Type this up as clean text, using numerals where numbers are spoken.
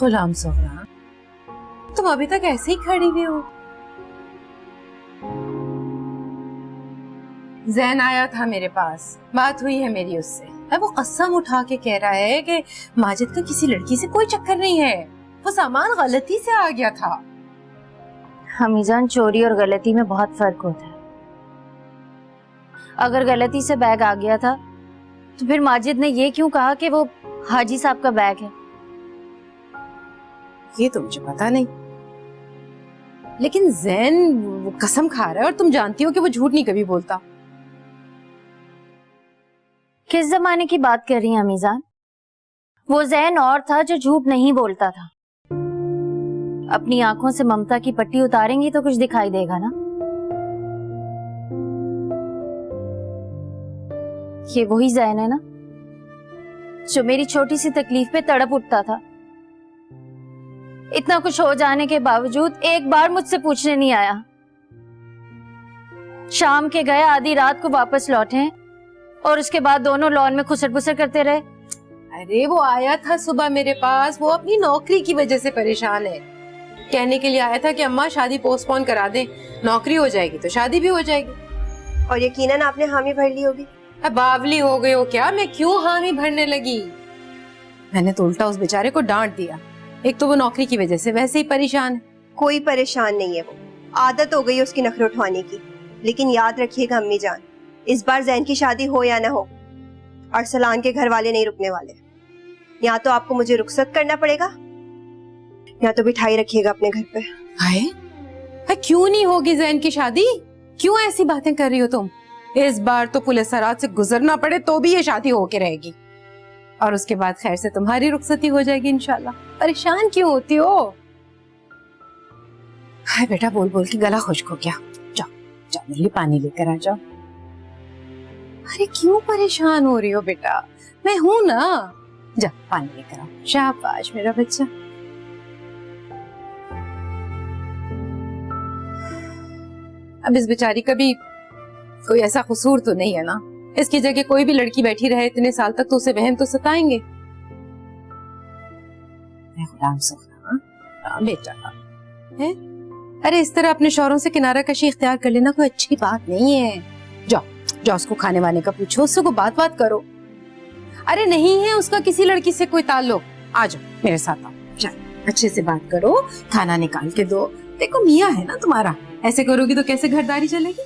غلام زہرا، تم ابھی تک ایسے ہی کھڑی ہوئی ہو؟ زین آیا تھا میرے پاس، بات ہوئی ہے میری اس سے، وہ قسم اٹھا کے کہہ رہا ہے کہ ماجد کا کسی لڑکی سے کوئی چکر نہیں ہے، وہ سامان غلطی سے آ گیا تھا۔ امی جان، چوری اور غلطی میں بہت فرق ہوتا ہے۔ اگر غلطی سے بیگ آ گیا تھا تو پھر ماجد نے یہ کیوں کہا کہ وہ حاجی صاحب کا بیگ ہے؟ یہ تو مجھے پتا نہیں، لیکن زین وہ قسم کھا رہا ہے اور تم جانتی ہو کہ وہ جھوٹ نہیں کبھی بولتا۔ کس زمانے کی بات کر رہی ہیں امی جان؟ وہ زین اور تھا جو جھوٹ نہیں بولتا تھا۔ اپنی آنکھوں سے ممتا کی پٹی اتاریں گی تو کچھ دکھائی دے گا نا۔ یہ وہی زین ہے نا جو میری چھوٹی سی تکلیف پہ تڑپ اٹھتا تھا، اتنا کچھ ہو جانے کے باوجود ایک بار مجھ سے پوچھنے نہیں آیا۔ شام کے گئے، آدھی رات کو واپس لوٹے اور اس کے بعد دونوں لان میں خسر پسر کرتے رہے۔ ارے وہ آیا تھا صبح میرے پاس، وہ اپنی نوکری کی وجہ سے پریشان ہے، کہنے کے لیے آیا تھا کہ اماں شادی پوسٹ پون کرا دیں، نوکری ہو جائے گی تو شادی بھی ہو جائے گی۔ اور یقیناً آپ نے حامی بھر لی ہوگی۔ باولی ہو گئے ہو کیا؟ میں کیوں حامی بھرنے لگی؟ میں نے تو الٹا اس بیچارے کو ڈانٹ دیا، ایک تو وہ نوکری کی وجہ سے ویسے ہی پریشان ہے۔ کوئی پریشان نہیں ہے، وہ عادت ہو گئی اس کی نخرے اٹھوانے کی۔ لیکن یاد رکھیے گا امی جان، اس بار زین کی شادی ہو یا نہ ہو، ارسلان کے گھر والے نہیں رکنے والے۔ یا تو آپ کو مجھے رخصت کرنا پڑے گا یا تو بٹھائی رکھیے گا اپنے گھر پہ۔ ہائے، کیوں نہیں ہوگی زین کی شادی؟ کیوں ایسی باتیں کر رہی ہو تم؟ اس بار تو پولیس سرات سے گزرنا پڑے تو بھی یہ شادی ہو کے رہے گی، اور اس کے بعد خیر سے تمہاری رخصتی ہو جائے گی انشاءاللہ۔ پریشان کیوں ہوتی ہو؟ ہائے بیٹا، بول بول کے گلا خشک ہو گیا، جاؤ جاؤ میرے لیے پانی لے کر آ جاؤ۔ ارے کیوں پریشان ہو رہی ہو بیٹا؟ میں ہوں نا، جا پانی لے کر آؤ۔ شاباش میرا بچہ۔ اب اس بیچاری کا بھی کوئی ایسا قصور تو نہیں ہے نا، اس کی جگہ کوئی بھی لڑکی بیٹھی رہے اتنے سال تک تو اسے وہم تو ستائیں گے۔ غلام زہرا بیٹا، ارے اس طرح اپنے شوہروں سے کنارہ کشی اختیار کر لینا کوئی اچھی بات نہیں ہے۔ جاؤ جاؤ اس کو کھانے وانے کا پوچھو، اس سے کو بات کرو۔ ارے نہیں ہے اس کا کسی لڑکی سے کوئی تعلق، آ جاؤ میرے ساتھ آؤ، چل اچھے سے بات کرو، کھانا نکال کے دو۔ دیکھو میاں ہے نا تمہارا، ایسے کرو گی تو کیسے گھرداری چلے گی؟